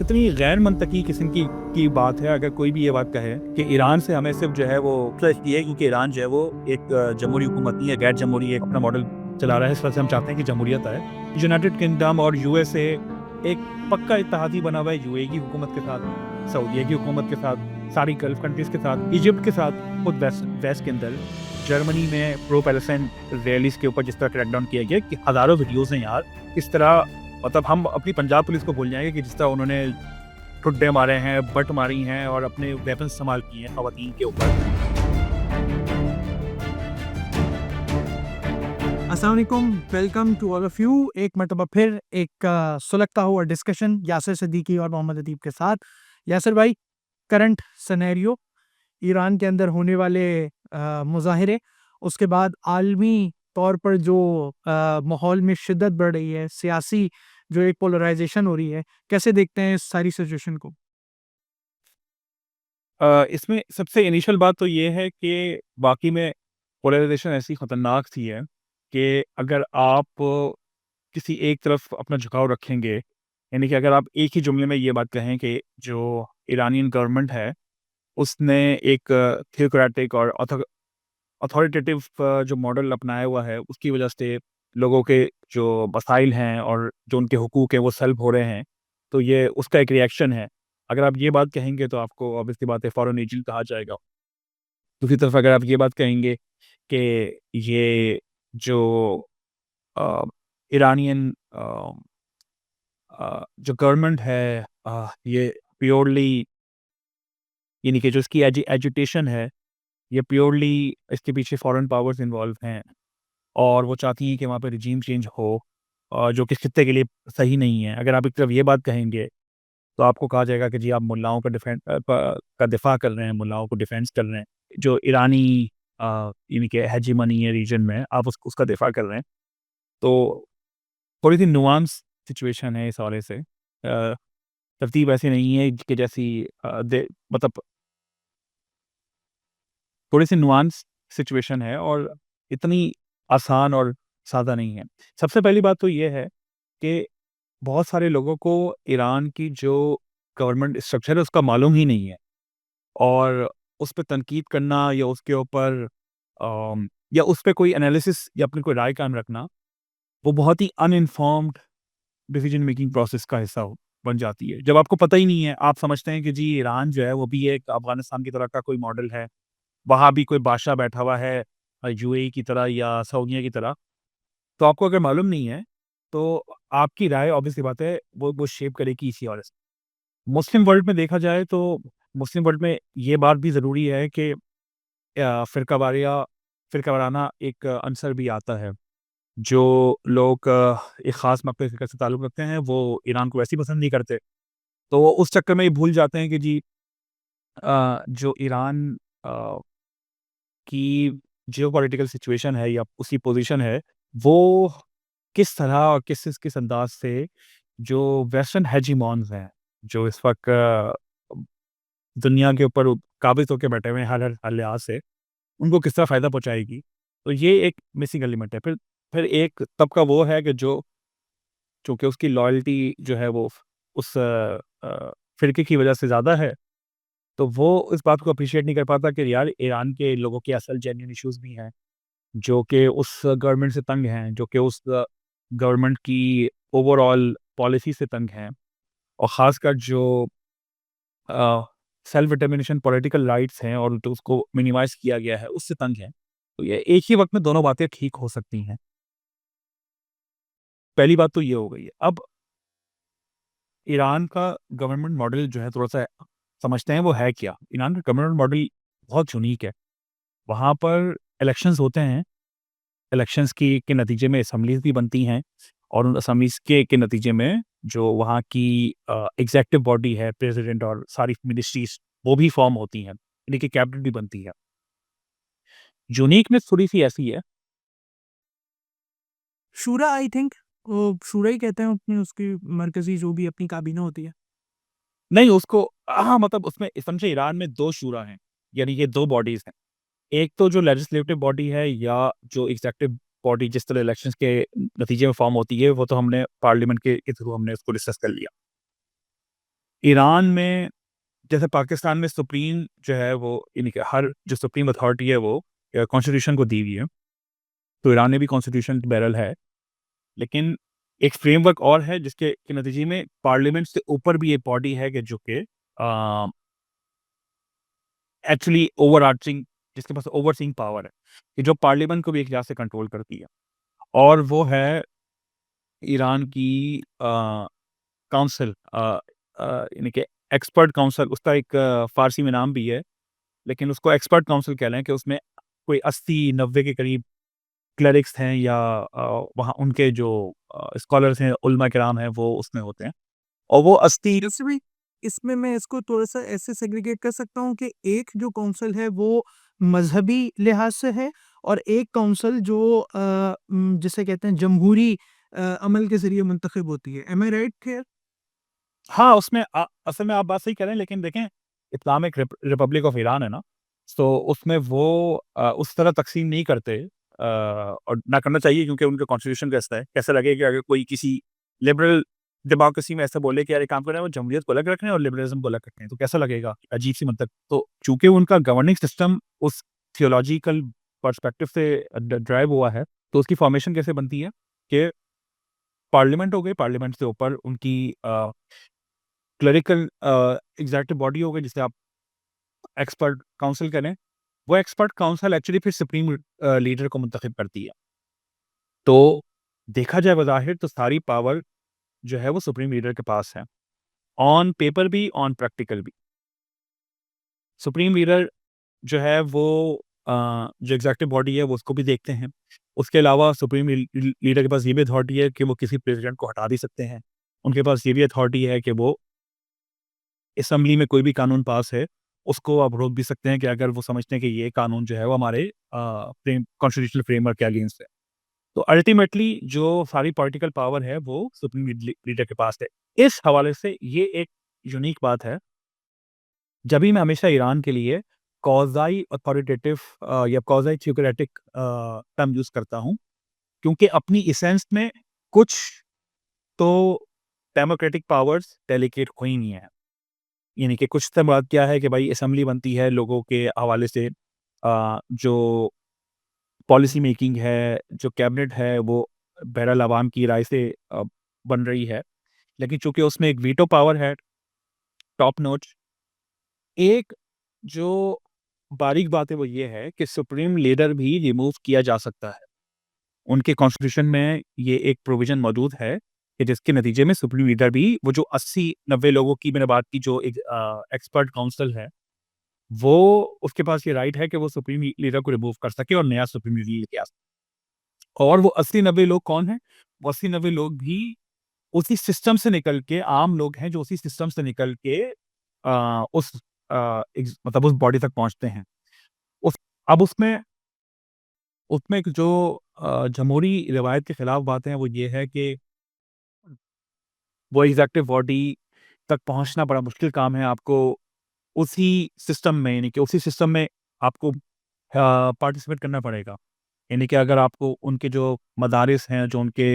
इतनी गैर मंतकी किस्म की बात है अगर कोई भी ये बात कहे कि ईरान से हमें सिर्फ जो है वो इसलिए क्योंकि ईरान जो है वो एक जमहूरी हुकूमत नहीं है, गैर जमहूरी एक अपना मॉडल चला रहा है। इस वजह से हम चाहते हैं कि जमहूरियत आए। यूनाइटेड किंगडम और यूएसए एक पक्का इत्तेहादी बना हुआ है यूएई की हुकूमत के साथ, सऊदीया की हुकूमत के साथ, सारी गल्फ कंट्रीज के साथ, इजिप्ट के साथ, खुद वेस्ट के अंदर जर्मनी में प्रो पैलेस्टाइन रैलीज के ऊपर जिस तरह क्रैकडाउन किया गया कि हज़ारों वीडियोस हैं यार। इस तरह मतलब हम अपनी पंजाब पुलिस को भूल जाएंगे कि जिस तरह उन्होंने ठुड्डे मारे हैं, बट मारी हैं और अपने वेपन इस्तेमाल किए हैं खवातीन के ऊपर। अस्सलाम वालेकुम, welcome to all of you. एक मरतबा फिर एक सुलगता हुआ डिस्कशन यासिर सिद्दीकी और मोहम्मद अदीब के साथ। यासिर भाई, करंट सिनेरियो, ईरान के अंदर होने वाले मुजाहिरे, उसके बाद आलमी तौर पर जो माहौल में शिद्दत बढ़ रही है, सियासी जो एक पोलराइजेशन हो रही है, कैसे देखते हैं इस सारी सिचुएशन को? इसमें सबसे इनिशियल बात तो ये है कि बाकी में पोलराइजेशन ऐसी खतरनाक सी है कि अगर आप किसी एक तरफ अपना झुकाव रखेंगे, यानी कि अगर आप एक ही जुमले में ये बात कहें कि जो ईरानियन गवर्नमेंट है उसने एक थियोक्रेटिक और अथॉरिटेटिव जो मॉडल अपनाया हुआ है उसकी वजह से लोगों के जो मसाइल हैं और जो उनके हुकूक हैं वो सल्ब हो रहे हैं, तो ये उसका एक रिएक्शन है। अगर आप ये बात कहेंगे तो आपको ऑब्वियसली बात है फॉरेन एजेंट कहा जाएगा। दूसरी तरफ अगर आप ये बात कहेंगे कि ये जो अ, ईरानियन जो गवर्नमेंट है ये प्योरली, यानी कि जो इसकी एजुटेशन है, ये प्योरली इसके पीछे फॉरेन पावर्स इन्वॉल्व हैं और वो चाहती हैं कि वहाँ पे रिजीम चेंज हो, जो कि इस खित्ते के लिए सही नहीं है। अगर आप एक तरफ ये बात कहेंगे, तो आपको कहा जाएगा कि जी आप मुल्लाओं का का दिफ़ा कर रहे हैं, मुल्लाओं को डिफेंस कर रहे हैं। जो ईरानी यानी कि हेजेमनी है रीजन में, आप उसका दिफ़ा कर रहे हैं। तो थोड़ी-सी नुआंस सिचुएशन है इस हवाले से। तरतीब ऐसी नहीं है कि जैसी दे मतलब थोड़ी-सी नुआंस सिचुएशन है और इतनी आसान और सादा नहीं है। सबसे पहली बात तो ये है कि बहुत सारे लोगों को ईरान की जो गवर्नमेंट स्ट्रक्चर है उसका मालूम ही नहीं है और उस पे तनकीद करना या उसके ऊपर या उस पे कोई एनालिसिस या अपनी कोई राय कायम रखना, वो बहुत ही अनइन्फॉर्म्ड डिसीजन मेकिंग प्रोसेस का हिस्सा बन जाती है। जब आपको पता ही नहीं है, आप समझते हैं कि जी ईरान जो है वो भी एक अफ़गानिस्तान की तरह का कोई मॉडल है, वहाँ भी कोई बादशाह बैठा हुआ है यूएई की तरह या सऊदीया की तरह। तो आपको अगर मालूम नहीं है, तो आपकी राय ऑब्वियस सी बात है वो शेप करेगी इसी वजह से। मुस्लिम वर्ल्ड में देखा जाए तो मुस्लिम वर्ल्ड में ये बात भी ज़रूरी है कि फ़िरका वाराना एक अंसर भी आता है। जो लोग एक ख़ास मकतब फ़िक्र से ताल्लुक़ रखते हैं, वो ईरान को वैसे ही पसंद नहीं करते। तो वो उस चक्कर में ये भूल जाते हैं कि जी जो ईरान अ, की जियोपॉलिटिकल सिचुएशन है या उसकी पोज़ीशन है, वो किस तरह और किस अंदाज़ से जो वेस्टर्न हेजेमॉन्स हैं, जो इस वक़्त दुनिया के ऊपर काबिज़ होके बैठे हुए हैं हर लिहाज़ से, उनको किस तरह फ़ायदा पहुँचाएगी। तो ये एक मिसिंग एलिमेंट है। फिर एक तबका वो है कि जो चूँकि उसकी लॉयल्टी जो है वो उस फ़िरके की वजह से ज़्यादा है, तो वो इस बात को एप्रिशिएट नहीं कर पाता कि यार ईरान के लोगों के असल जेन्युइन इश्यूज़ भी हैं, जो कि उस गवर्नमेंट से तंग हैं, जो कि उस गवर्नमेंट की ओवरऑल पॉलिसी से तंग हैं और ख़ासकर जो अ, सेल्फ डिटर्मिनेशन पॉलिटिकल राइट्स हैं और तो उसको मिनिमाइज़ किया गया है, उससे तंग हैं। तो ये एक ही वक़्त में दोनों बातें ठीक हो सकती हैं। पहली बात तो ये हो गई है। अब ईरान का गवर्नमेंट मॉडल जो है थोड़ा-सा समझते हैं वो है क्या? ईरान का गवर्नमेंट मॉडल बहुत यूनिक है। वहाँ पर इलेक्शंस होते हैं, इलेक्शंस के नतीजे में असेंबलीज़ भी बनती हैं और उन असेंबलीज़ के नतीजे में जो वहाँ की एग्ज़ेक्टिव बॉडी है, प्रेसिडेंट और सारी मिनिस्ट्रीज़ वो भी फ़ॉर्म होती हैं, यानी कि कैबिनेट भी बनती है। यूनिकनेस थोड़ी-सी ऐसी है। शूरा, आई थिंक वो शूरा ही कहते हैं अपनी उसकी मरकज़ी जो भी अपनी काबीना होती है। नहीं उसको हाँ, मतलब उसमें समझे ईरान में 2 शूरा हैं, यानी ये 2 बॉडीज़ हैं। एक तो जो लेजिस्लेटिव बॉडी है या जो एग्ज़ेक्टिव बॉडी जिस तरह इलेक्शंस के नतीजे में फ़ॉर्म होती है, वो तो हमने पार्लियामेंट के थ्रू हमने उसको डिस्कस कर लिया। ईरान में जैसे पाकिस्तान में सुप्रीम जो है वो यानी कि हर जो सुप्रीम अथॉरिटी है वो कॉन्स्टिट्यूशन को दी हुई है। तो ईरान में भी कॉन्स्टिट्यूशन बैरल है। लेकिन एक फ्रेमवर्क और है जिसके के नतीजे में पार्लियामेंट से ऊपर भी एक बॉडी है कि जो कि एक्चुअली ओवरआर्चिंग जिसके पास ओवरसीइंग पावर है, कि जो पार्लियामेंट को भी एक लिहाज से कंट्रोल करती है। और वो है ईरान की काउंसिल यानी कि एक्सपर्ट काउंसिल उसका एक फ़ारसी में नाम भी है, लेकिन उसको एक्सपर्ट काउंसिल कह लें कि उसमें कोई 80-90 के करीब क्लेरिक्स हैं या वहाँ उनके जो स्कॉलर्स हैं, उलमा किराम हैं, वो उसमें होते हैं। और वो 80 जैसे भी इसमें मैं इसको थोड़ा-सा ऐसे सेग्रीगेट कर सकता हूँ कि एक जो काउंसिल है वो मज़हबी लिहाज से है और एक काउंसिल जो जिसे कहते हैं जमहूरी अमल के ज़रिए मुंतखब होती है। Am I right here? हाँ, उसमें असल में आप बात सही कह रहे हैं, लेकिन देखें इस्लामिक रिपब्लिक ऑफ ईरान है ना, तो उसमें वो उस तरह तक़सीम नहीं करते और ना करना चाहिए क्योंकि उनका कॉन्स्टिट्यूशन का हिस्सा है। कैसा लगेगा कि अगर कोई किसी लिबरल डेमोक्रेसी में ऐसा बोले कि यार एक काम कर रहे हैं वो जमहूरियत को अलग रख रहे हैं और लिबरलिज़्म को अलग रख रहे हैं, तो कैसा लगेगा? अजीब-सी मंतक। तो चूँकि उनका गवर्निंग सिस्टम उस थियोलॉजिकल पर्सपेक्टिव से ड्राइव हुआ है, तो उसकी फ़ॉर्मेशन कैसे बनती है कि पार्लियामेंट हो गई, पार्लियामेंट से ऊपर उनकी क्लेरिकल एग्ज़ेक्टिव बॉडी हो गई जिसे आप एक्सपर्ट काउंसिल करें, वो एक्सपर्ट काउंसिल एक्चुअली फिर सुप्रीम लीडर को मुंतखब करती है। तो देखा जाए बज़ाहिर तो सारी पावर जो है वो सुप्रीम लीडर के पास है, ऑन पेपर भी, ऑन प्रैक्टिकल भी। सुप्रीम लीडर जो है वो जो एग्ज़ेक्टिव बॉडी है वो उसको भी देखते हैं। उसके अलावा सुप्रीम लीडर के पास ये भी अथॉरिटी है कि वो किसी प्रेज़िडेंट को हटा भी सकते हैं। उनके पास ये भी अथॉरिटी है कि वो असेंबली में कोई भी कानून पास है, उसको आप रोक भी सकते हैं कि अगर वो समझते हैं कि ये कानून जो है वो हमारे कॉन्स्टिट्यूशनल फ्रेमवर्क के अगेंस्ट है। तो अल्टीमेटली जो सारी पॉलिटिकल पावर है वो सुप्रीम लीडर के पास है। इस हवाले से ये एक यूनिक बात है, जभी मैं हमेशा ईरान के लिए क्वाज़ी अथॉरिटेटिव या क्वाज़ी थियोक्रेटिक टर्म यूज़ करता हूँ, क्योंकि अपनी एसेंस में कुछ तो डेमोक्रेटिक पावर्स डेलीगेट हुई नहीं है। यानी कि कुछ तो बात क्या है कि भाई असेंबली बनती है लोगों के हवाले से जो पॉलिसी मेकिंग है, जो कैबिनेट है वो बहरहाल अवाम की राय से बन रही है। लेकिन चूँकि उसमें एक वीटो पावर है टॉप नॉच, एक जो बारीक बात है वो ये है कि सुप्रीम लीडर भी रिमूव किया जा सकता है। उनके कॉन्स्टिट्यूशन में ये एक प्रोविज़न मौजूद है कि जिसके नतीजे में सुप्रीम लीडर भी वो जो 80-90 लोगों की मैंने बात की जो एक एक्सपर्ट काउंसिल है, वो उसके पास ये राइट है कि वो सुप्रीम लीडर को रिमूव कर सके और नया सुप्रीम लीडर लेके आ सके। और वो 80-90 लोग कौन हैं? वो 80-90 लोग भी उसी सिस्टम से निकल के आम लोग हैं जो उसी सिस्टम से निकल के उस मतलब उस बॉडी तक पहुँचते हैं। उस अब उसमें उसमें एक जो जमहूरी रिवायत के खिलाफ बातें हैं वो ये है कि वो एग्ज़ेक्टिव बॉडी तक पहुँचना बड़ा मुश्किल काम है। आपको उसी सिस्टम में यानी कि उसी सिस्टम में आपको पार्टिसिपेट करना पड़ेगा। यानी कि अगर आपको उनके जो मदारिस हैं, जो उनके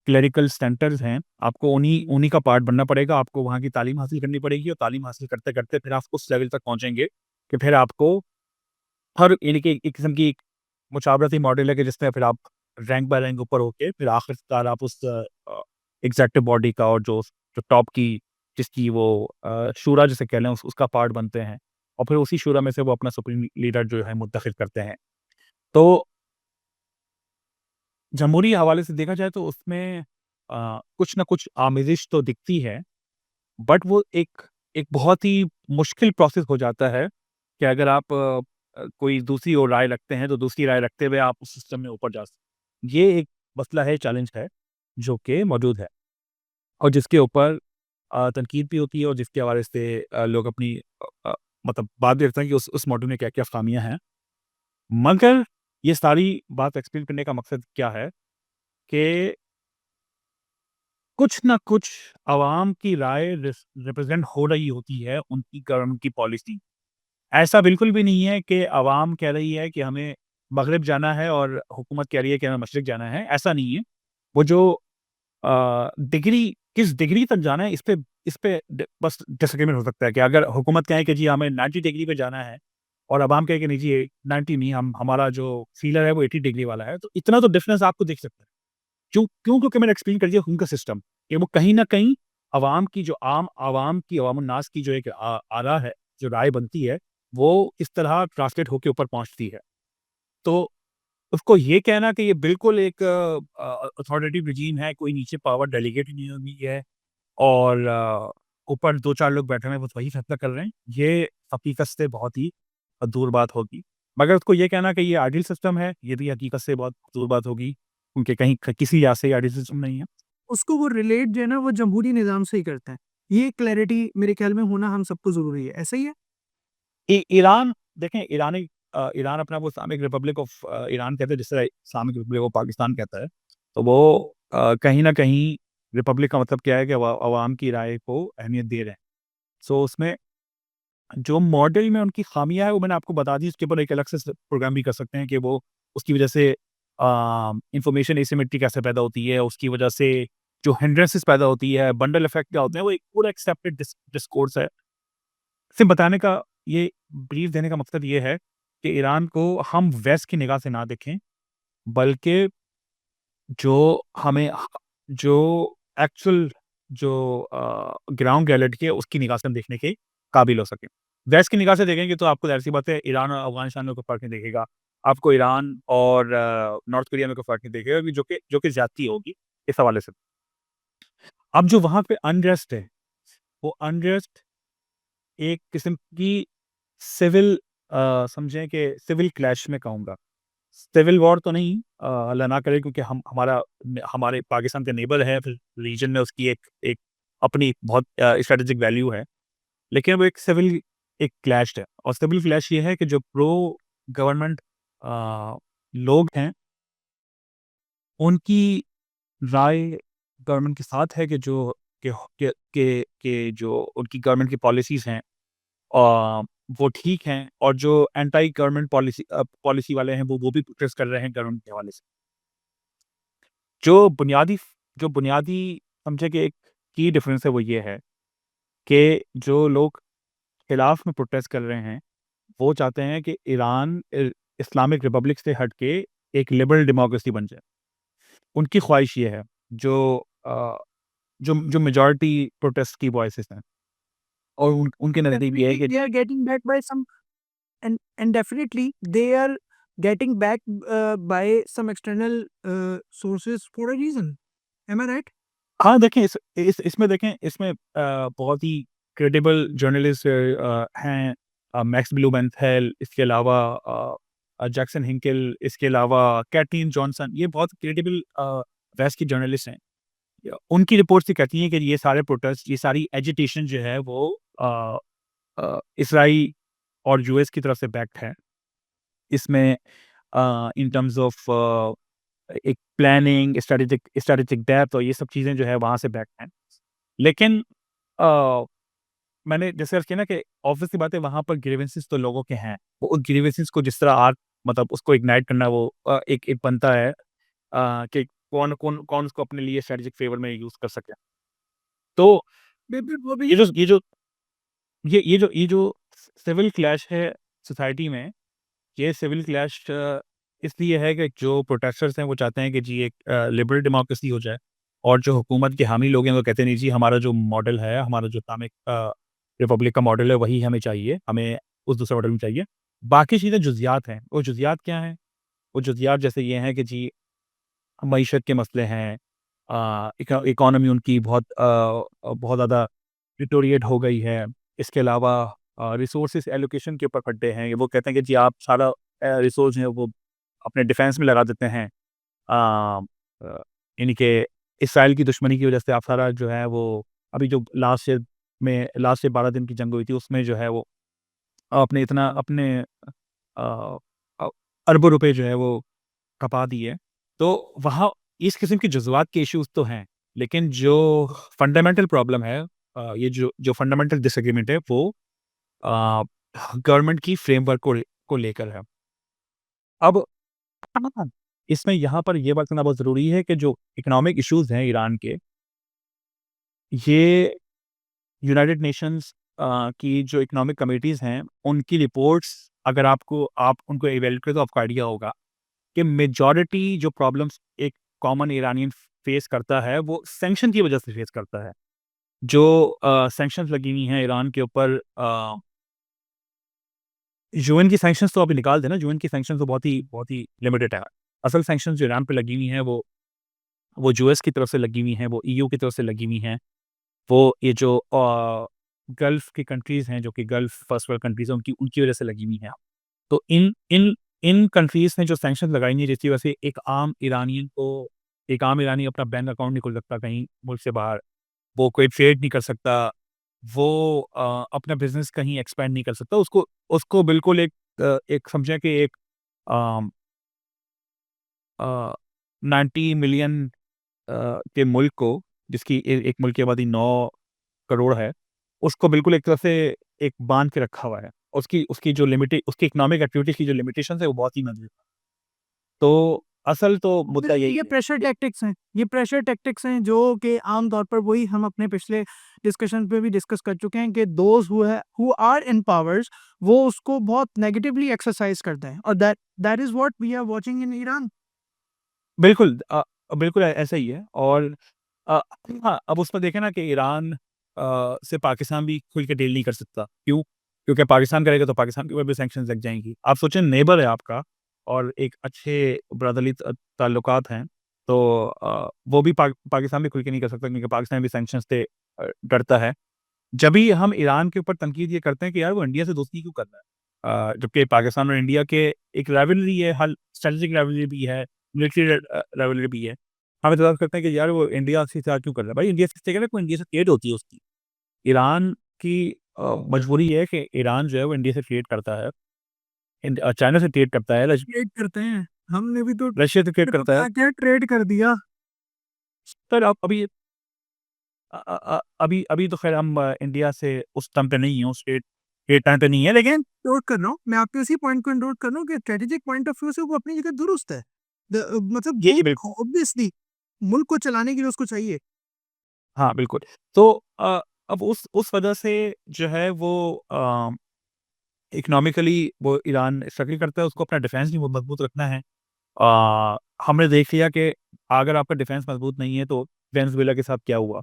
क्लेरिकल सेंटर्स हैं, आपको उन्हीं उन्हीं का पार्ट बनना पड़ेगा। आपको वहाँ की तालीम हासिल करनी पड़ेगी और तालीम हासिल करते-करते फिर आप उस लेवल तक पहुँचेंगे कि फिर आपको हर यानी कि एक किस्म की मुशावरती मॉडल है कि जिसमें फिर आप रैंक बाय रैंक ऊपर होके फिर आखिरकार आप उस एग्ज़ेक्टिव बॉडी का और जो जो टॉप की जिसकी वो शूरा जिसे कह लें उसका पार्ट बनते हैं और फिर उसी शूरा में से वो अपना सुप्रीम लीडर जो है मुंतखब करते हैं। तो जमहूरी हवाले से देखा जाए तो उसमें कुछ ना कुछ आमेज़िश तो दिखती है, बट वो एक एक बहुत ही मुश्किल प्रोसेस हो जाता है कि अगर आप कोई दूसरी ओर राय रखते हैं, तो दूसरी राय रखते हुए आप उस सिस्टम में ऊपर जा सकते हैं। ये एक मसला है, चैलेंज है, जो कि मौजूद है और जिसके ऊपर तनकीद भी होती है और जिसके हवाले से लोग अपनी मतलब बात भी रखते हैं कि उस मॉडल में क्या-क्या ख़ामियाँ हैं। मगर ये सारी बात एक्सप्लेन करने का मकसद क्या है कि कुछ ना कुछ अवाम की राय रिप्रेजेंट हो रही होती है उनकी गवर्नमेंट की पॉलिसी। ऐसा बिल्कुल भी नहीं है कि अवाम कह रही है कि हमें मगरिब जाना है और हुकूमत कह रही है कि हमें मशरिक जाना है, ऐसा नहीं है। वो जो डिग्री किस डिग्री तक जाना है इस पे बस डिसएग्रीमेंट हो सकता है कि अगर हुकूमत कहे कि जी हमें 90 डिग्री पे जाना है और अवाम कहे कि नहीं जी 90 नहीं, हम हमारा जो फीलर है वो 80 डिग्री वाला है, तो इतना तो डिफरेंस आपको दिख सकता है। क्यों क्यों क्योंकि मैंने एक्सप्लेन कर दिया उनका सिस्टम कि वो कहीं न कहीं अवाम की जो आम अवाम की अवामुन्नास की जो एक आरा है, जो राय बनती है, वो इस तरह ट्रांसलेट होके ऊपर पहुँचती है। तो उसको ये कहना कि ये बिल्कुल एक अथॉरिटेटिव रिजीम है, कोई नीचे पावर डेलीगेट नहीं हुई है और ऊपर 2-4 लोग बैठे हुए हैं, बस वही फैसला कर रहे हैं, ये हकीकत से बहुत ही दूर बात होगी। मगर उसको ये कहना कि ये आइडियल सिस्टम है, ये भी हकीकत से बहुत दूर बात होगी, क्योंकि कहीं किसी लिहाज से ये आइडियल सिस्टम नहीं है। उसको वो रिलेट जो है ना वो जमहूरी निज़ाम से ही करते हैं। ये क्लैरिटी मेरे ख्याल में होना हम सबको ज़रूरी है। ऐसा ही है? ईरान देखें, ईरान अपना वो इस्लामिक रिपब्लिक ऑफ ईरान कहते हैं, जिस तरह इस्लामिक रिपब्लिक ऑफ पाकिस्तान कहता है। तो वो कहीं न कहीं रिपब्लिक का मतलब क्या है कि अवाम की राय को अहमियत दे रहे हैं। सो उसमें जो मॉडल में उनकी खामियाँ हैं, वो मैंने आपको बता दी, उसके ऊपर एक अलग से प्रोग्राम भी कर सकते हैं कि वो उसकी वजह से इन्फॉर्मेशन एसिमेट्री कैसे पैदा होती है, उसकी वजह से जो हिंड्रेंसेस पैदा होती है, बंडल इफेक्ट क्या होते हैं, वो एक पूरा एक्सेप्टेड डिस्कोर्स है। सिर्फ बताने का ये ब्रीफ देने का मकसद ये है कि ईरान को हम वेस्ट की निगाह से ना देखें, बल्कि जो हमें जो एक्चुअल जो ग्राउंड रियलिटी है, उसकी निगाह से हम देखने के काबिल हो सकें। वेस्ट की निगाह से देखेंगे तो आपको ज़ाहिर-सी बात है ईरान और अफ़गानिस्तान में कोई फ़र्क नहीं दिखेगा। आपको ईरान और नॉर्थ कोरिया में कोई फ़र्क नहीं दिखेगा, कि जो कि ज़्यादती होगी इस हवाले से। अब जो वहाँ पे अनरेस्ट है, वो अनरेस्ट एक किस्म की सिविल समझें कि सिविल क्लैश में कहूँगा। सिविल वॉर तो नहीं, अल्लाह ना करे, क्योंकि हमारे पाकिस्तान के नेबर है, फिर रीजन में उसकी एक एक अपनी बहुत स्ट्रैटेजिक वैल्यू है। लेकिन वो एक क्लैश है, और सिविल क्लैश ये है कि जो प्रो गवर्नमेंट लोग हैं, उनकी राय गवर्नमेंट के साथ है कि जो जो उनकी गवर्नमेंट की पॉलिसीज़ हैं अ, वो ठीक हैं, और जो एंटी गवर्नमेंट पॉलिसी वाले हैं, वो भी प्रोटेस्ट कर रहे हैं गवर्नमेंट के हवाले से। जो बुनियादी जो बुनियादी समझे कि एक की डिफरेंस है, वो ये है कि जो लोग खिलाफ में प्रोटेस्ट कर रहे हैं, वो चाहते हैं कि ईरान इस्लामिक रिपब्लिक से हट के एक लिबरल डेमोक्रेसी बन जाए। उनकी ख्वाहिश ये है, जो अ, जो मेजॉरिटी प्रोटेस्ट की वॉइसेस हैं, और उनके नज़दीक ये है Definitely कि they are getting backed by some and definitely they are getting backed by some external sources for a reason. Am I right? हाँ, देखें इसमें देखें, इसमें बहुत ही क्रेडिबल जर्नलिस्ट हैं, मैक्स ब्लूमेंथेल, इसके अलावा जैक्सन हिंकल, इसके अलावा कैटलीन जॉनसन, ये बहुत क्रेडिबल प्रेस की जर्नलिस्ट हैं। उनकी रिपोर्ट्स ये कहती हैं कि ये सारे प्रोटेस्ट, ये सारी एजिटेशन जो है वो इसराइल और यूएस की तरफ से बैक्ड है। इसमें इन टर्म्स ऑफ एक प्लानिंग, स्ट्रैटेजिक डेप्थ और ये सब चीज़ें जो है वहाँ से बैक्ड हैं। लेकिन अ, मैंने जैसे अर्ज़ किया ना कि ऑब्वियस सी बात है, वहाँ पर ग्रीवेंसेस तो लोगों के हैं। वो उन ग्रीवेंसेस को जिस तरह आग, मतलब उसको इग्नाइट करना, वो एक एक बनता है कि कौन उसको अपने लिए स्ट्रैटेजिक फ़ेवर में यूज़ कर सके। तो वो भी ये जो सिविल क्लैश है सोसाइटी में, ये सिविल क्लैश इसलिए है कि जो प्रोटेस्टर्स हैं वो चाहते हैं कि जी एक लिबरल डेमोक्रेसी हो जाए, और जो हुकूमत के हामी लोग हैं वो कहते हैं नहीं जी, हमारा जो मॉडल है, हमारा जो इस्लामिक रिपब्लिक का मॉडल है, वही हमें चाहिए, हमें उस दूसरे मॉडल में चाहिए। बाकी चीज़ें जुज़ियात हैं। वो जुज़ियात क्या हैं? वो जुज़ियात जैसे ये हैं कि जी मईशत के मसले हैं, इकोनॉमी उनकी बहुत ज़्यादा डिटोरिएट हो गई है। इसके अलावा रिसोर्सेज़ एलोकेशन के ऊपर फटे हैं। वो कहते हैं कि जी आप सारा रिसोर्स जो है वो अपने डिफेंस में लगा देते हैं। यानी कि इसराइल की दुश्मनी की वजह से आप सारा जो है वो, अभी जो लास्ट से 12 दिन की जंग हुई थी, उसमें जो है वो आपने इतना अपने अ अ, अरबों रुपए जो है वो खपा दिए। तो वहाँ इस किस्म के जज़्बात के इश्यूज़ तो हैं, लेकिन जो फंडामेंटल प्रॉब्लम है, ये जो फंडामेंटल डिसएग्रीमेंट है, वो अ, गवर्नमेंट की फ्रेमवर्क को लेकर है। अब इसमें यहाँ पर ये बात करना बहुत ज़रूरी है कि जो इकोनॉमिक इश्यूज़ हैं ईरान के, ये यूनाइटेड नेशंस की जो इकोनॉमिक कमिटीज़ हैं, उनकी रिपोर्ट्स अगर आप उनको इवैल्यूएट करें तो आपको आइडिया होगा कि मेजॉरिटी जो प्रॉब्लम्स एक कॉमन ईरानियन फेस करता है, वो सैंक्शन की वजह से फेस करता है। जो सैंक्शंस लगी हुई हैं ईरान के ऊपर, यूएन की सैंक्शंस तो अभी निकाल दें ना, यूएन की सैंक्शंस तो बहुत ही लिमिटेड है। असल सैंक्शंस जो ईरान पे लगी हुई हैं, वो यूएस की तरफ से लगी हुई हैं, वो ईयू की तरफ से लगी हुई हैं। वो ये जो गल्फ़ की कंट्रीज़ हैं, जो कि गल्फ़ फर्स्ट वर्ल्ड कंट्रीज़ हैं, उनकी उनकी वजह से लगी हुई हैं। तो इन इन कंट्रीज़ ने जो सैंक्शंस लगाई हैं, जिसकी वजह से एक आम ईरानी अपना बैंक अकाउंट नहीं खोल सकता कहीं मुल्क से बाहर, वो कोई ट्रेड नहीं कर सकता, वो अपना बिज़नेस कहीं एक्सपैंड नहीं कर सकता। उसको उसको बिल्कुल एक समझें कि एक अम, अ, 90 मिलियन के मुल्क को, जिसकी एक मुल्क की आबादी 9 करोड़ है, उसको बिल्कुल एक तरह से एक बाँध के रखा हुआ है। उसकी उसकी जो लिमिटे उसकी इकोनॉमिक एक्टिविटीज़ की जो लिमिटेशंस है, वो बहुत ही महंगी। तो असल तो मुद्दा यही ये है। प्रेशर टैक्टिक्स हैं, ये प्रेशर टैक्टिक्स हैं जो कि आम तौर पर वही हम अपने पिछले डिस्कशन पे भी डिस्कस कर चुके हैं कि those who are in powers वो उसको बहुत नेगेटिवली एक्सरसाइज़ करते हैं और that that is what we are watching in Iran. बिल्कुल बिल्कुल ऐसा ही है। और अ, हाँ, अब उसमें देखें ना कि ईरान से पाकिस्तान भी खुल के डील नहीं कर सकता। क्यों? क्योंकि पाकिस्तान करेगा तो पाकिस्तान के ऊपर भी सैंक्शंस लग जाएँगी। आप सोचें, नेबर है आपका और एक अच्छे ब्रदरली ताल्लुकात हैं, तो वो भी पाकिस्तान भी खुल के नहीं कर सकता, क्योंकि पाकिस्तान भी सैंक्शंस से डरता है। जभी हम ईरान के ऊपर तनकीद ये करते हैं कि यार वो इंडिया से दोस्ती क्यों कर रहा है? जबकि पाकिस्तान और इंडिया के एक राइवलरी है, हल स्ट्रेटेजिक राइवलरी भी है, मिलिट्री राइवलरी भी है। हम एतराज़ करते हैं कि यार वो इंडिया से साथ क्यों कर रहा है? भाई इंडिया से कह रहा है, कोई इंडिया से ट्रेड होती है उसकी। ईरान की मजबूरी है कि ईरान जो है वो इंडिया से ट्रेड करता है, चाइना से ट्रेड करता है, ट्रेड करते हैं, हमने भी तो रशिया से ट्रेड करता है। क्या ट्रेड कर दिया। सर आप अभी अभी तो खैर हम इंडिया से उस दम पे नहीं है, उस रेट टाइम पे नहीं है, लेकिन नोट कर रहा हूँ, मैं आपके उसी पॉइंट को नोट कर रहा हूँ कि स्ट्रेटेजिक पॉइंट ऑफ व्यू से वो अपनी जगह दुरुस्त है। मतलब ये वो बिल्कुल। ऑब्वियसली मुल्क को चलाने के लिए उसको चाहिए। हाँ, बिल्कुल। तो अब उस वजह से जो है वो इकोनॉमिकली वो ईरान स्ट्रगल करता है, उसको अपना डिफेंस भी मजबूत रखना है। हमने देख लिया कि अगर आपका डिफेंस मजबूत नहीं है, तो वेनेज़ुएला के साथ क्या हुआ?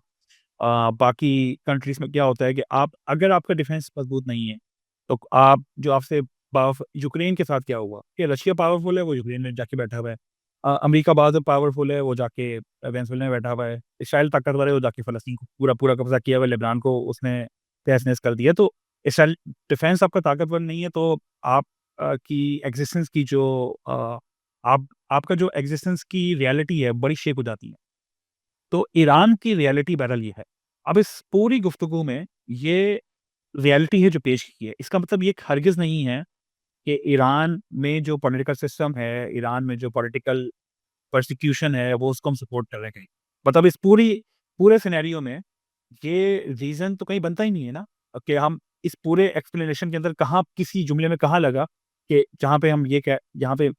बाकी कंट्रीज़ में क्या होता है कि आप अगर आपका डिफेंस मजबूत नहीं है, तो आप जो आपसे पाव यूक्रेन के साथ क्या हुआ कि रशिया पावरफुल है, वो यूक्रेन में जाके बैठा हुआ है। अमेरिका बाद में पावरफुल है, वो जाके वेनेज़ुएला में बैठा हुआ है। इज़राइल ताकतवर है, वो जाके फ़लस्तीन को पूरा कब्ज़ा किया हुआ है, लेबनान को उसने तहस-नहस कर दिया। तो इज़राइल डिफेंस आपका ताकतवर नहीं है, तो आप की एक्जिस्टेंस की जो आप आपका जो एक्जिस्टेंस की रियलिटी है, बड़ी शेक हो जाती है। तो ईरान की रियलिटी बहरहाल ये है। अब इस पूरी गुफ्तगू में ये रियलिटी है जो पेश की है। इसका मतलब ये हरगिज़ नहीं है कि ईरान में जो पॉलिटिकल सिस्टम है, ईरान में जो पॉलिटिकल पर्सिक्यूशन है, वो उसको हम सपोर्ट कर रहे हैं कहीं। मतलब इस पूरे सिनेरियो में ये रीज़न तो कहीं बनता ही नहीं है ना, कि हम इस पूरे एक्सप्लेनेशन के अंदर कहाँ किसी जुमले में कहाँ लगा कि जहाँ पे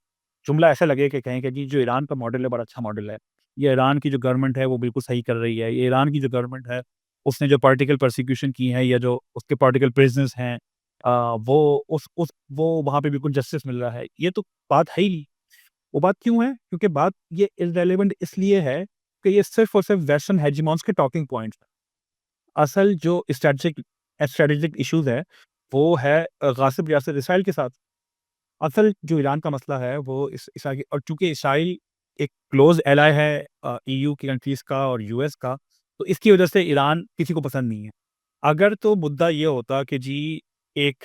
जुमला ऐसा लगे कि कहें कि जी जो ईरान का मॉडल है बड़ा अच्छा मॉडल है। ये ईरान की जो गवर्नमेंट है वो बिल्कुल सही कर रही है। ये ईरान की जो गवर्नमेंट है, उसने जो पॉलिटिकल पर्सिक्यूशन की है या जो उसके पॉलिटिकल प्रिजनर्स हैं, वो उस वो वहाँ पे बिल्कुल जस्टिस मिल रहा है। ये तो बात है ही नहीं। वो बात क्यों है? क्योंकि बात ये इर्रेलेवेंट इसलिए है कि ये सिर्फ़ और सिर्फ़ वेस्टर्न हेजेमॉन्स के टॉकिंग पॉइंट्स हैं। असल जो स्ट्रैटेजिक इश्यूज़ है, वो है गासिब रियासत इसराइल के साथ। असल जो ईरान का मसला है वो इस इसराइल की, और चूँकि इसराइल एक क्लोज़ एलाय है ईयू की कंट्रीज़ का और यूएस का, तो इसकी वजह से ईरान किसी को पसंद नहीं है। अगर तो मुद्दा ये होता कि जी एक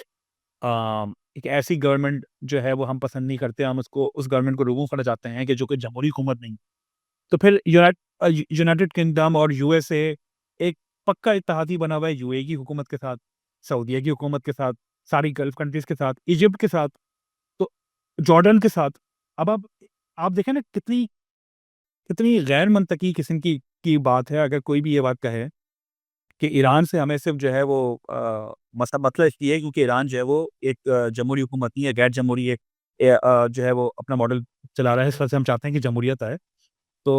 एक ऐसी गवर्नमेंट जो है वो हम पसंद नहीं करते, हम उसको उस गवर्नमेंट को रिमूव करना चाहते हैं कि जो कि जमहूरी हुकूमत नहीं, तो फिर यूनाइटेड किंगडम और यूएसए एक पक्का इत्तेहादी बना हुआ है यूएई की हुकूमत के साथ, सऊदीया की हुकूमत के साथ, सारी गल्फ़ कंट्रीज़ के साथ, इजिप्ट के साथ, तो जॉर्डन के साथ। अब आप देखें ना कितनी कितनी गैर मंतकी किस्म की बात है अगर कोई भी ये बात कहे कि ईरान से हमें सिर्फ़ जो है वो मतलब इसलिए है क्योंकि ईरान जो है वो एक जमहूरी हुकूमत नहीं है, गैर जमहूरी एक जो है वो अपना मॉडल चला रहा है, इस वजह से हम चाहते हैं कि जमहूरियत आए। तो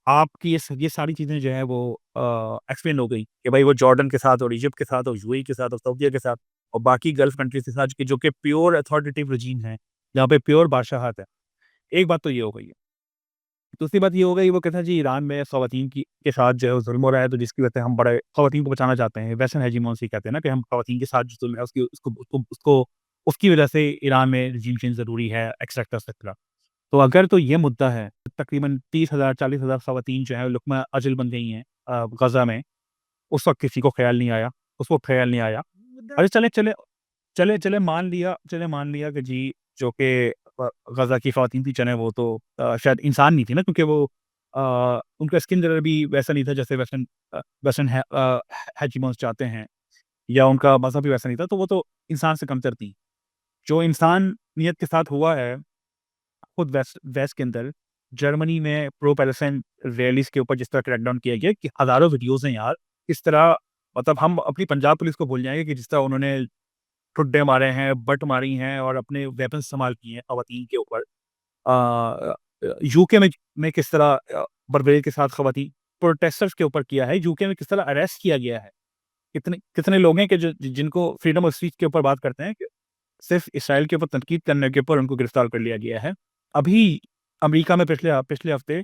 आपकी ये सारी चीज़ें जो है वो एक्सप्लेन हो गई कि भाई वो जॉर्डन के साथ और इजिप्ट के साथ और यूएई के साथ और सऊदीया के साथ और बाकी गल्फ कंट्रीज के साथ जो कि प्योर अथॉरिटेटिव रजीम है, जहाँ पे प्योर बादशाहत है। एक बात तो ये हो गई है। दूसरी बात ये हो गई वो कहता है जी ईरान में ख़वातीन के साथ जो है वो ज़ुल्म हो रहा है, तो जिसकी वजह से हम बड़े ख़वातीन को बचाना चाहते हैं। वेस्टर्न हेजीमोनी कहते हैं ना कि हम ख़वातीन के साथ जो ज़ुल्म है उसको उसकी वजह से ईरान में रजीम चेंज ज़रूरी है, एक्सेट्रा एक्सेट्रा। तो अगर तो ये मुद्दा है, तकरीबन 30,000 40,000 ख़वातीन जो हैं लुक़मा अजल बन गई हैं गज़ा में, उस वक़्त किसी को ख़्याल नहीं आया, उस वक़्त ख़्याल नहीं आया। अरे चले मान लिया कि जी जो कि गज़ा की ख़वातीन थी चलें वो तो शायद इंसान नहीं थी ना क्योंकि वो उनका स्किन कलर भी वैसा नहीं था जैसे वेस्टर्न हेजिमोन्स चाहते हैं या उनका मज़हब भी वैसा नहीं था, तो वो तो इंसान से कमतर थी। जो इंसानियत के साथ हुआ है खुद वेस्ट वेस्ट के अंदर, जर्मनी में प्रो पैलेस्टाइन रैलीज़ के ऊपर जिस तरह क्रैकडाउन किया गया कि हज़ारों वीडियोज़ हैं यार, किस तरह मतलब हम अपनी पंजाब पुलिस को भूल जाएँगे कि जिस तरह उन्होंने ठुड्डे मारे हैं, बट मारी हैं और अपने वेपन्स इस्तेमाल किए हैं ख़वातीन के ऊपर। यूके में किस तरह बर्बरी के साथ ख़वातीन प्रोटेस्टर्स के ऊपर किया है, यूके में किस तरह अरेस्ट किया गया है। कितने कितने लोग हैं कि जिनको फ्रीडम ऑफ स्पीच के ऊपर बात करते हैं कि सिर्फ़ इसराइल के ऊपर तनकीद करने के ऊपर उनको गिरफ्तार कर लिया गया है। अभी अमेरिका में पिछले हफ़्ते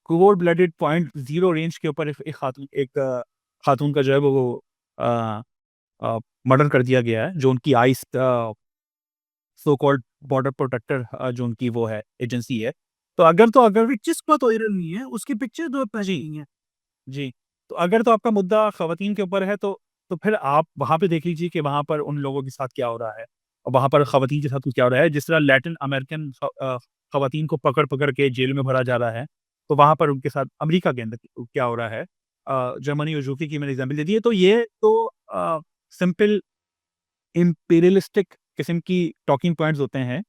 cold blooded point zero range के ऊपर एक खातून का जो है वो अ मर्डर कर दिया गया है, जो उनकी आइस सो कॉल्ड बॉर्डर प्रोटेक्टर जो उनकी वो है, एजेंसी है। तो अगर पिक्चर्स बहुत वायरल हुई हैं, उसकी पिक्चर तो जी, पहले ही हैं। जी। तो अगर तो आपका मुद्दा ख़वातीन के ऊपर है तो फिर आप वहाँ पे देख लीजिए कि वहाँ पर उन लोगों के साथ क्या हो रहा है और वहाँ पर ख़वातीन के साथ क्या हो रहा है। जिस तरह लैटिन अमेरिकन ख़वातीन को पकड़-पकड़ के जेल में भरा जा रहा है, तो वहाँ पर उनके साथ अमेरिका के अंदर क्या हो रहा है। जर्मनी और यूके की मैंने एग्ज़ाम्पल दे दी है, तो ये तो सिंपल इम्पीरियलिस्टिक किस्म की टॉकिंग पॉइंट्स होते हैं।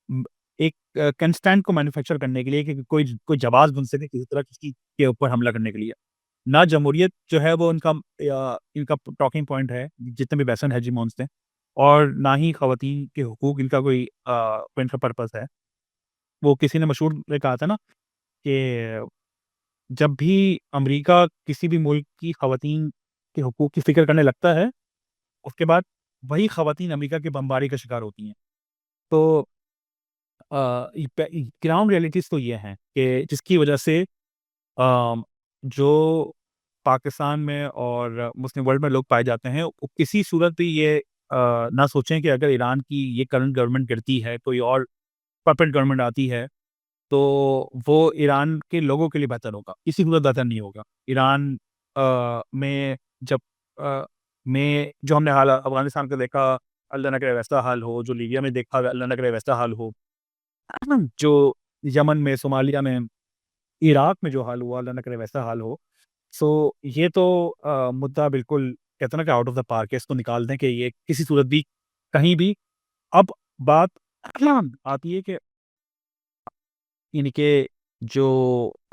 उम, एक कंस्टेंट को मैन्युफैक्चर करने के लिए कि कोई कोई जवाब बन सके किसी तरह किसी के ऊपर हमला करने के लिए। ना जमहूरियत जो है वो इनका टॉकिंग पॉइंट है, जितने भी वेस्टर्न हेजीमोन्स थे और ना ही ख़वातीन के हुकूक इनका कोई पॉइंट ऑफ पर्पस है। वो किसी ने मशहूर में कहा था ना कि जब भी अमेरिका किसी भी मुल्क की ख़वातीन के हुकूक की फ़िक्र करने लगता है, उसके बाद वही ख़वातीन अमेरिका की बमबारी का शिकार होती हैं। तो ग्राउंड रियलिटीज़ तो ये हैं कि जिसकी वजह से जो पाकिस्तान में और मुस्लिम वर्ल्ड में लोग पाए जाते हैं, वो किसी सूरत भी ये ना सोचें कि अगर ईरान की ये करंट गवर्नमेंट गिरती है, कोई और पपेट गवर्नमेंट आती है, तो वो ईरान के लोगों के लिए बेहतर होगा, किसी सूरत बेहतर नहीं होगा। ईरान में जब अ, में जो हमने हाल अफ़गानिस्तान का देखा, अल्लाह ना करे वैसा हाल हो, जो लीबिया में देखा, अल्लाह ना करे वैसा हाल हो। जो यमन में, सोमालिया में, इराक में जो हाल हुआ, अल्लाह ना करे वैसा हाल हो। सो ये तो मुद्दा बिल्कुल कहते हैं ना कि आउट ऑफ द पार्क है, इसको निकाल दें कि ये किसी सूरत भी, कहीं भी। अब बात आती है कि इनके जो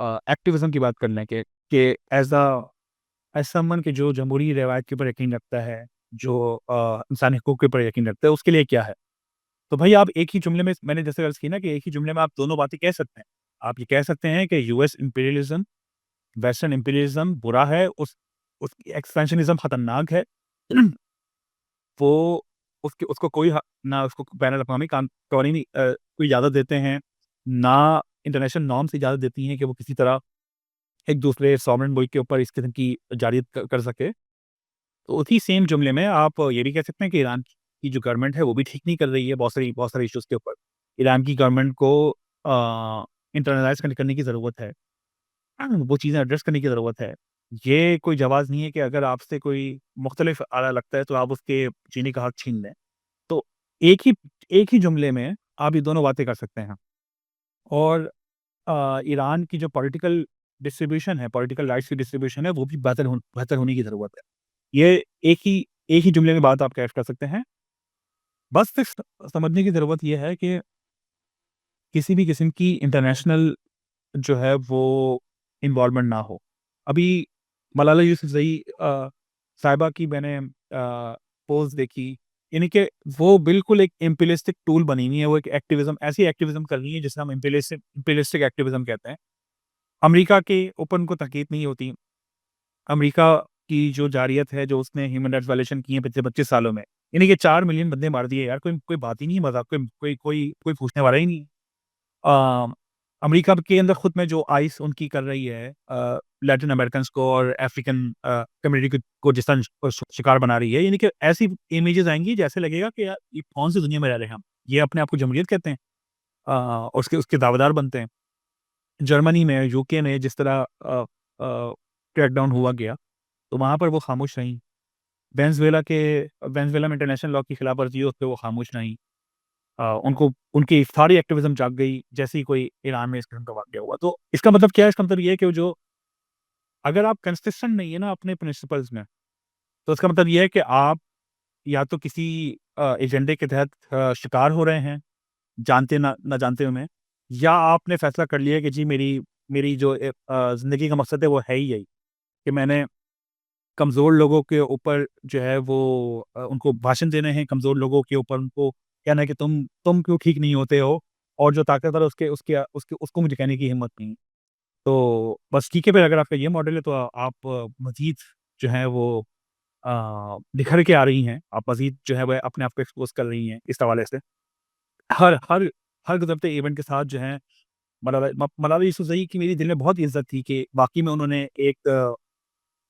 एक्टिविज़्म की बात कर लें कि एज़ समवन कि जो जमहूरी रिवायत के ऊपर यकीन रखता है, जो इंसानी हकूक के ऊपर यकीन रखता है, उसके लिए क्या है? तो भई आप एक ही जुमले में मैंने जैसे अर्ज़ की ना कि एक ही जुमले में आप दोनों बातें कह सकते हैं। आप ये कह सकते हैं कि यूएस इम्पीरियलिज़्म, वेस्टर्न इम्पीरियलिज़्म बुरा है, उसकी एक्सपेंशनिज़्म खतरनाक है। वो उसको कोई ना उसको बैन अल-अक़वामी कवानीन कोई इजाज़त देते हैं, ना इंटरनेशनल नॉर्म्स इजाज़त देती हैं कि वो किसी तरह एक-दूसरे सॉवरेन मुल्क के ऊपर इस किस्म की जारियत कर सके। तो उसी सेम जुमले में आप ये भी कह सकते हैं कि ईरान की जो गवर्नमेंट है वो भी ठीक नहीं कर रही है बहुत सारे इश्यूज़ के ऊपर। ईरान की गवर्नमेंट को इंटरनलाइज़ करने की ज़रूरत है। वो चीज़ें एड्रेस करने की ज़रूरत है। ये कोई जवाज़ नहीं है कि अगर आपसे कोई मुख्तलिफ आरा लगता है तो आप उसके जीने का हक छीन लें। तो एक ही एक ही जुमले में आप ये दोनों बातें कर सकते हैं। और ईरान की जो पॉलिटिकल डिस्ट्रीब्यूशन है, पॉलिटिकल राइट्स की डिस्ट्रीब्यूशन है, वो भी बेहतर होने की ज़रूरत है। ये एक ही जुमले में बात आप कैच कर सकते हैं। बस सिर्फ़ समझने की ज़रूरत ये है कि किसी भी किस्म की इंटरनेशनल जो है वो इन्वॉल्वमेंट ना हो। अभी मलाला यूसुफ़ज़ई साहिबा की मैंने पोस्ट देखी, यानी कि वो बिल्कुल एक इम्पीरियलिस्टिक टूल बनी हुई है, वो एक एक्टिविज़्म ऐसी एक्टिविज़्म कर रही है जिसे हम इम्पीरियलिस्टिक एक्टिविज़्म कहते हैं। अमेरिका के ऊपर उनको तनकीद नहीं होती। अमेरिका की जो जारियत है, जो उसने ह्यूमन राइट्स वायलेशन किए हैं पिछले 25 सालों में, यानी कि 4 मिलियन बंदे मार दिए यार, कोई कोई बात ही नहीं है, मज़ाक कोई कोई कोई कोई पूछने वाला ही नहीं है। अ, अमेरिका के अंदर खुद में जो आइस उनकी कर रही है लैटिन अमेरिकन्स को और अफ्रीकन कम्युनिटी को जिस तरह शिकार बना रही है, यानी कि ऐसी इमेजेस आएँगी जैसे लगेगा कि यार ये कौन-सी दुनिया में रह रहे हैं हम। ये अपने आप को जमहूरियत कहते हैं उसके उसके दावेदार बनते हैं। जर्मनी में, यूके में जिस तरह क्रैकडाउन हुआ गया, तो वहाँ पर वो खामोश रहीं। वेनेज़ुएला में इंटरनेशनल लॉ की खिलाफवर्जी हुई, उस पे वो खामोश रहीं। उनको उनकी सारी एक्टिविज़्म जाग गई, जैसे ही कोई ईरान में इस किस्म का वाक़या हुआ। तो इसका मतलब क्या है? इसका मतलब ये है कि जो अगर आप कंसिस्टेंट नहीं है ना अपने प्रिंसिपल्स में, तो इसका मतलब ये है कि आप या तो किसी एजेंडे के तहत शिकार हो रहे हैं, जानते ना ना जानते हुए, या आपने फैसला कर लिया है कि जी मेरी मेरी जो ज़िंदगी का मकसद है वो है ही यही, कि मैंने कमज़ोर लोगों के ऊपर जो है वो उनको भाषण देने हैं, कमज़ोर लोगों के ऊपर उनको कहना है कि तुम क्यों ठीक नहीं होते हो, और जो ताकतवर है उसके उसको मुझे कहने की हिम्मत नहीं है। तो बस ठीक है, फिर अगर आपका ये मॉडल है तो आप मज़ीद जो है वो निखर के आ रही हैं, आप मज़ीद जो है वह अपने आप को एक्सपोज़ कर रही हैं इस हवाले से। हर हर हर गुज़रते इवेंट के साथ जो है मलाला यूसुफ़ज़ई की मेरी दिल में बहुत इज़्ज़त थी कि वाक़ई में उन्होंने एक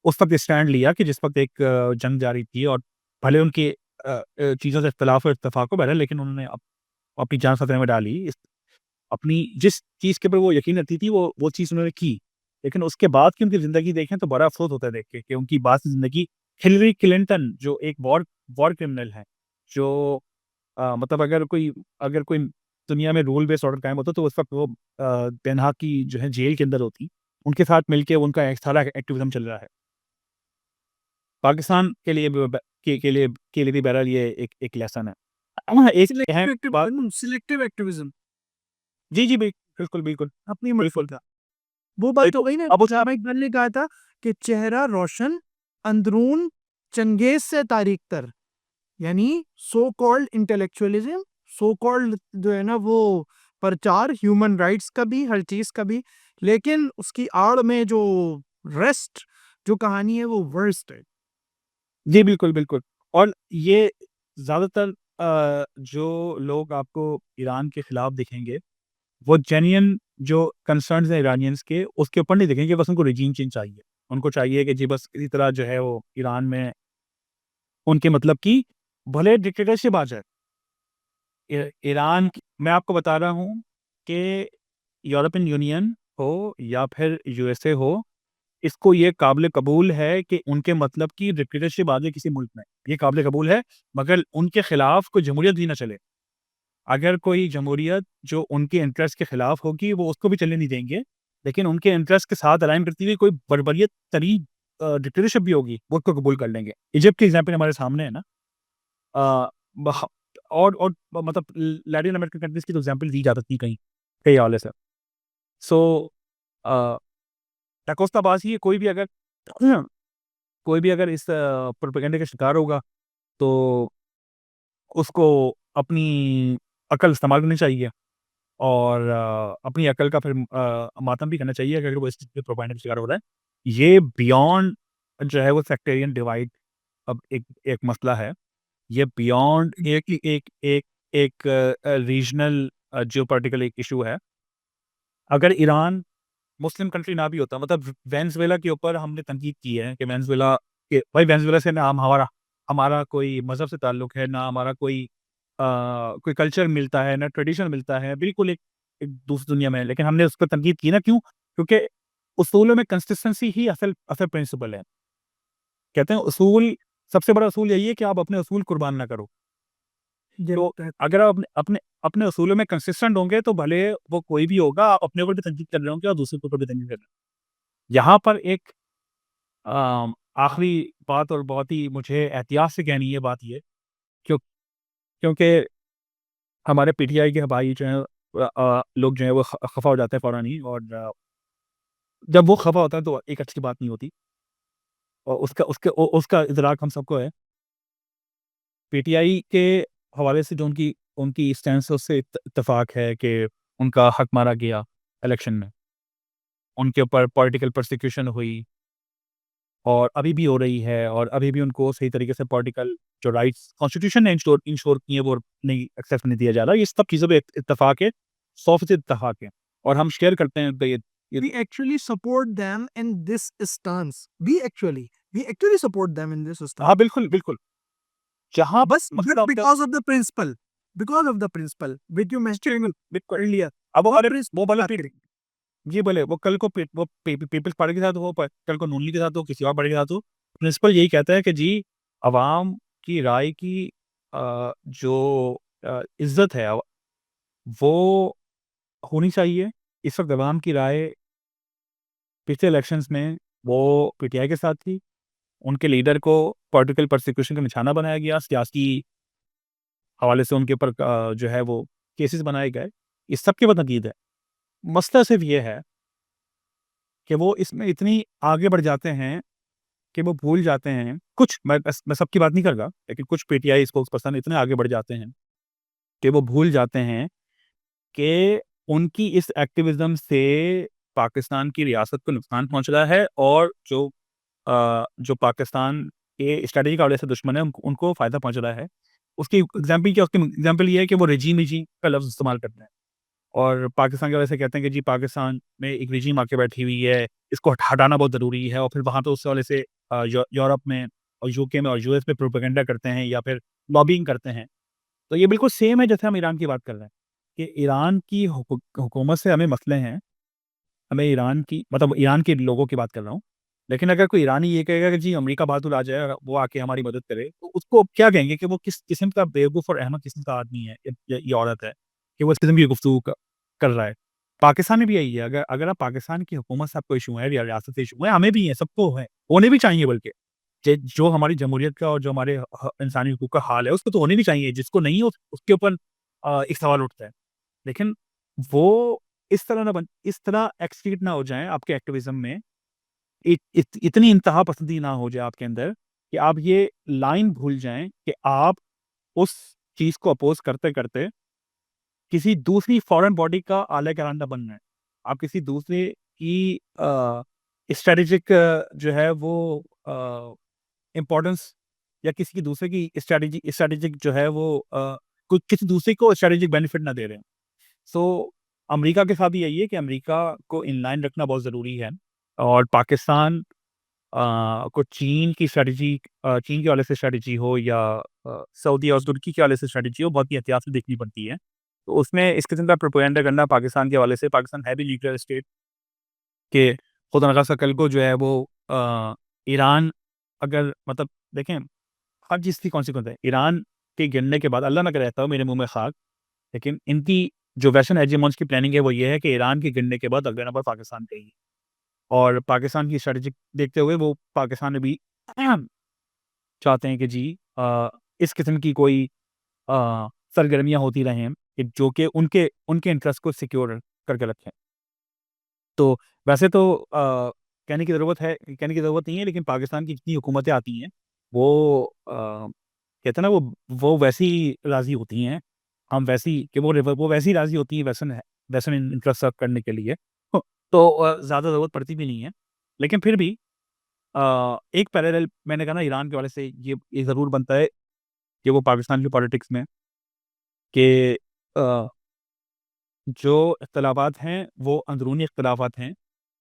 उस वक़्त स्टैंड लिया कि जिस वक़्त एक जंग जारी थी, और भले उनके चीज़ों से इख्तिलाफ़ और इत्तेफ़ाक हो बहरहाल, लेकिन उन्होंने अपनी जान खतरे में डाली। अपनी जिस चीज़ के ऊपर वो यकीन रखती थी वो चीज़ उन्होंने की। लेकिन उसके बाद की उनकी ज़िंदगी देखें तो बड़ा अफ़सोस होता है देख के कि उनकी बाद की ज़िंदगी, हिलेरी क्लिंटन जो एक वॉर वॉर क्रिमिनल है, जो मतलब अगर कोई दुनिया में रूल बेस्ड ऑर्डर कायम होता तो उस वक़्त वो बेनहाक की जो है जेल के अंदर होती। उनके साथ मिलके उनका एक सारा एक्टिविज़्म चल रहा है। पाकिस्तान के लिए ब ब के लिए भी बहरहाल ये एक एक लेसन है। हाँ, एक अहम बात। सिलेक्टिव एक्टिविज्म जी, जी, बिल्कुल, बिल्कुल, अपनी मर्ज़ी बिल्कुल, का। वो बात हो बिल्कुल। गई ना, अब उसमें उसामा इकबाल ने कहा था कि चेहरा रोशन, अंदरून चंगेज़ से तारीक तर। यानी सो कॉल्ड इंटेलेक्चुअलिज़्म, सो कॉल्ड जो है ना वो प्रचार ह्यूमन राइट्स का भी, हर चीज़ का भी, लेकिन उसकी आड़ में जो रेस्ट जो कहानी है वो वर्स्ट है। जी, बिल्कुल, बिल्कुल। और ये ज़्यादातर जो लोग आपको ईरान के खिलाफ दिखेंगे, वो जेन्युइन जो कंसर्न्स हैं इरानियंस के, उसके ऊपर नहीं दिखेंगे, बस उनको रेजीम चेंज चाहिए। उनको चाहिए कि जी बस इसी तरह जो है वो ईरान में उनके मतलब की भले डिक्टेटरशिप आ जाए। ईरान की मैं आपको बता रहा हूँ कि यूरोपियन यूनियन हो या फिर यूएसए हो, इसको ये काबिल कबूल है कि उनके मतलब की डिक्टेटरशिप आ जाए किसी मुल्क में। ये काबिल कबूल है, मगर उनके खिलाफ कोई जमहूरियत भी ना चले। अगर कोई जमहूरियत जो उनके इंटरेस्ट के खिलाफ होगी, वो उसको भी चलने नहीं देंगे। लेकिन उनके इंटरेस्ट के साथ अलाइन करती हुई कोई बर्बरियत तरीन डिक्टेटरशिप भी होगी, वो उसको कबूल कर लेंगे। इजिप्ट की एग्ज़ाम्पल हमारे सामने है ना। अ, बह और मतलब लैटिन अमेरिकन कंट्रीज़ की तो एग्ज़ाम्पल दी जा सकती है कई हवाले से। सो अ, टकोस्ताबाज़ी है, कोई भी अगर इस प्रोपेगेंडे का शिकार होगा, तो उसको अपनी अकल इस्तेमाल करनी चाहिए, और अपनी अकल का फिर मातम भी करना चाहिए अगर वो इस चीज़ के प्रोपेगेंडे का शिकार हो रहा है। ये बियॉन्ड जो है वो सेक्टेरियन डिवाइड अब एक एक मसला है। ये बियॉन्ड एक एक एक एक रीजनल जियोपॉलिटिकल एक इश्यू है। अगर ईरान मुस्लिम कंट्री ना भी होता, मतलब वेनेज़ुएला के ऊपर हमने तनकीद की है कि वेनेज़ुएला से ना हमारा हमारा कोई मज़हब से ताल्लुक है, ना हमारा कोई कल्चर मिलता है, ना ट्रेडिशन मिलता है, बिल्कुल एक दूसरी दुनिया में है। लेकिन हमने उस पर तनकीद की ना, क्यों? क्योंकि उसूलों में कंसिस्टेंसी ही असल असल प्रिंसिपल है। कहते हैं उसूल, सबसे बड़ा उसूल यही है कि आप अपने उसूल कुर्बान ना करो। ये तो बात है। अगर आप अपने अपने अपने उसूलों में कंसिस्टेंट होंगे, तो भले वो कोई भी होगा, आप अपने ऊपर भी तनकीद कर रहे होंगे और दूसरे के ऊपर भी तनकीद कर रहे होंगे। यहाँ पर एक आखिरी बात, और बहुत ही मुझे एहतियात से कहनी है बात ये, क्यों क्योंकि हमारे पीटीआई के भाई जो हैं लोग जो हैं वो खफ़ा हो जाते हैं फ़ौरन ही, और जब वो खफ़ा होता है तो एक अच्छी बात नहीं होती, और उसका इदराक हम सबको है। पीटीआई के हवाले से जो उनकी उनकी स्टैंस है, उससे इत्तेफ़ाक है कि उनका हक मारा गया इलेक्शन में। उनके ऊपर पॉलिटिकल परसिक्यूशन हुई और अभी भी हो रही है और अभी भी उनको सही तरीके से पॉलिटिकल जो राइट्स कॉन्स्टिट्यूशन ने इंश्योर किए वो नहीं एक्सेप्ट नहीं दिया जा रहा। ये सब चीज़ों पे इत्तेफाक है, 100% इत्तेफाक है और हम शेयर करते हैं तो ये We actually support them in this stance. We actually support them in this stance. हाँ, बिल्कुल, बिल्कुल। जहाँ बस मतलब because of the principle, which you mentioned earlier. अब वो और अरे वो भले ये बोले वो कल को वो पीपल्स पार्टी के साथ हो, कल को नून लीग के साथ हो, किसी और पार्टी के साथ हो, प्रिंसिपल यही कहता है कि जी अवाम की राय की जो इज्जत है वो होनी चाहिए। इस वक्त अवाम की राय पिछले इलेक्शंस में वो पीटीआई के साथ थी, उनके लीडर को पॉलिटिकल परसिक्यूशन का निशाना बनाया गया, सियासी हवाले से उनके ऊपर जो है वो केसेस बनाए गए। इस सब के बदनकीद है। मसला सिर्फ ये है कि वो इसमें इतनी आगे बढ़ जाते हैं कि वो भूल जाते हैं कुछ, मैं सबकी बात नहीं कर रहा, लेकिन कुछ पीटीआई स्पोक्स पर्सन इतने आगे बढ़ जाते हैं कि वो भूल जाते हैं कि उनकी इस एक्टिविज्म से पाकिस्तान की रियासत को नुकसान पहुंच रहा है और जो पाकिस्तान के स्ट्रेटजी का वजह से दुश्मन है उनको फ़ायदा पहुंच रहा है। उसकी एग्जाम्पल ये है कि वो रिजीम का लफ्ज़ इस्तेमाल करते हैं और पाकिस्तान की वजह से कहते हैं कि जी पाकिस्तान में एक रिजीम आके बैठी हुई है, इसको हटाना बहुत ज़रूरी है और फिर वहाँ पे उस वाले से यूरोप में और यूके में और यूएस में प्रोपेगेंडा करते हैं या फिर लॉबिंग करते हैं। तो ये बिल्कुल सेम है जैसे हम ईरान की बात कर रहे हैं कि ईरान की हुकूमत से हमें मसले हैं, हमें ईरान की मतलब ईरान के लोगों की बात कर रहा हूँ। लेकिन अगर कोई ईरानी ये कहेगा कि जी अमेरिका बहादुर आ जाए, वो आके हमारी मदद करे, तो उसको क्या कहेंगे कि वो किस किस्म का बेवकूफ़ और अहमक किस्म का आदमी है ये औरत है, कि वो इस किस्म की गुफ्तगू कर रहा है। पाकिस्तान में भी यही है, अगर आप पाकिस्तान की हुकूमत से आपको इश्यू है या रियासत से इश्यू है, हमें भी है, सबको है, होने भी चाहिए बल्कि। जो हमारी जमहूरियत का और जो हमारे इंसानी हकूक़ का हाल है, उसको तो होने भी चाहिए, जिसको नहीं हो उसके ऊपर एक सवाल उठता है। लेकिन वो इस तरह एक्सट्रीट ना हो जाएँ आपके एक्टिविज़्म में, इतनी इंतहा पसंदी ना हो जाए आपके अंदर कि आप ये लाइन भूल जाएँ कि आप उस चीज़ को अपोज़ करते-करते किसी दूसरी फॉरेन बॉडी का आला करांदा बन रहे हैं। आप किसी दूसरे की स्ट्रैटेजिक जो है वो इम्पोर्टेंस या किसी की दूसरे की स्ट्रैटेजिक जो है वो कुछ किसी दूसरे को स्ट्रैटेजिक बेनिफिट ना दे रहे हैं। सो अमेरिका के साथ भी यही है कि अमेरिका को इन लाइन रखना बहुत ज़रूरी है और पाकिस्तान को चीन के हवाले से स्ट्रैटेजी हो या सऊदी और तुर्की के हवाले से स्ट्रैटेजी हो, बहुत ही एहतियात से देखनी पड़ती है। तो उसमें इस किस्म का प्रोपेगेंडा करना पाकिस्तान के हवाले से, पाकिस्तान है भी न्यूक्लियर स्टेट के खुदा न खास्ता कल को जो है वो ईरान अगर मतलब देखें हर चीज़ की कॉन्सिक्वेंस है। ईरान के गिरने के बाद अल्लाह ना करे ऐसा हो मेरे मुँह में खाक, लेकिन इनकी जो वेस्टर्न हेजेमॉन्स की प्लानिंग है वो ये है कि ईरान के गिरने के बाद अगले नंबर पाकिस्तान का ही है और पाकिस्तान की स्ट्रैटेजी देखते हुए वो पाकिस्तान में भी चाहते हैं कि जी इस किस्म की कोई सरगर्मियाँ होती रहें कि जो कि उनके उनके इंटरेस्ट को सिक्योर करके रखें। तो वैसे तो कहने की ज़रूरत नहीं है, लेकिन पाकिस्तान की जितनी हुकूमतें आती हैं वो कहते हैं ना वो वैसी राज़ी होती हैं, हम वैसी कि वो वैसी राज़ी होती हैं वेस्टर्न इंटरेस्ट सर्व करने के लिए। तो ज़्यादा ज़रूरत पड़ती भी नहीं है। लेकिन फिर भी एक पैरेलल मैंने कहा ना ईरान के हवाले से ये ज़रूर बनता है कि वो पाकिस्तान की पॉलिटिक्स में कि अ, जो इख्तिलाफ़ात हैं वो अंदरूनी इख्तिलाफ़ात हैं,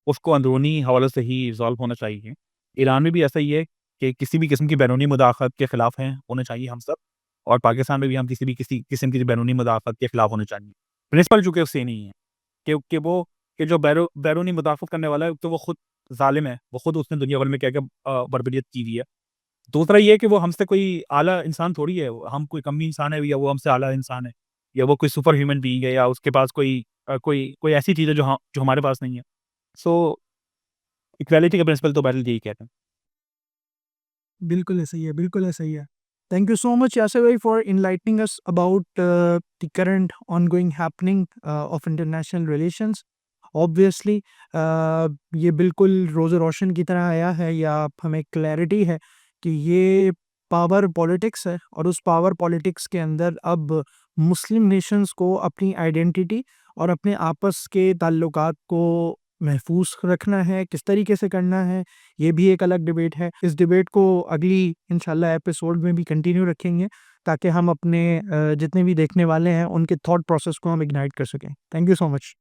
उसको अंदरूनी हवालों से ही रिज़ॉल्व होना चाहिए। ईरान में भी ऐसा ही है कि किसी भी किस्म की बैरूनी मुदाख़लत के ख़िलाफ़ हैं, होने चाहिए हम सब और पाकिस्तान में भी हम किसी किस्म की बैरूनी मुदाख़लत के ख़िलाफ़ होने चाहिए। प्रिंसिपल चूँकि सेम ही है कि जो बैरूनी मुदाफ़लत करने वाला है, तो वो खुद ज़ालिम है, वो खुद उसने दुनिया भर में क्या-क्या बर्बरियत की हुई है। दूसरा ये है कि वो हमसे कोई आला इंसान थोड़ी है, हम कोई कमी इंसान है या वो हमसे आला इंसान है, या वो कोई सुपर ह्यूमन बीइंग है या उसके पास कोई ऐसी चीज़ है जो हमारे पास नहीं है। सो इक्वालिटी का प्रिंसिपल तो बहरहाल यही कहते हैं। बिल्कुल ऐसा ही है, बिल्कुल ऐसा ही है। Thank you so much, Yasir bhai, for enlightening us about the current ongoing happening of international relations. Obviously, ये बिल्कुल रोज़ रोशन की तरह आया है या हमें क्लैरिटी है कि ये पावर पॉलिटिक्स है और उस पावर पॉलिटिक्स के अंदर अब मुस्लिम नेशंस को अपनी आइडेंटिटी और अपने आपस के ताल्लुकात को महफूज रखना है, किस तरीके से करना है, ये भी एक अलग डिबेट है। इस डिबेट को अगली इंशाल्लाह एपिसोड में भी कंटिन्यू रखेंगे ताकि हम अपने जितने भी देखने वाले हैं उनके थॉट प्रोसेस को हम इग्नाइट कर सकें। Thank you so much.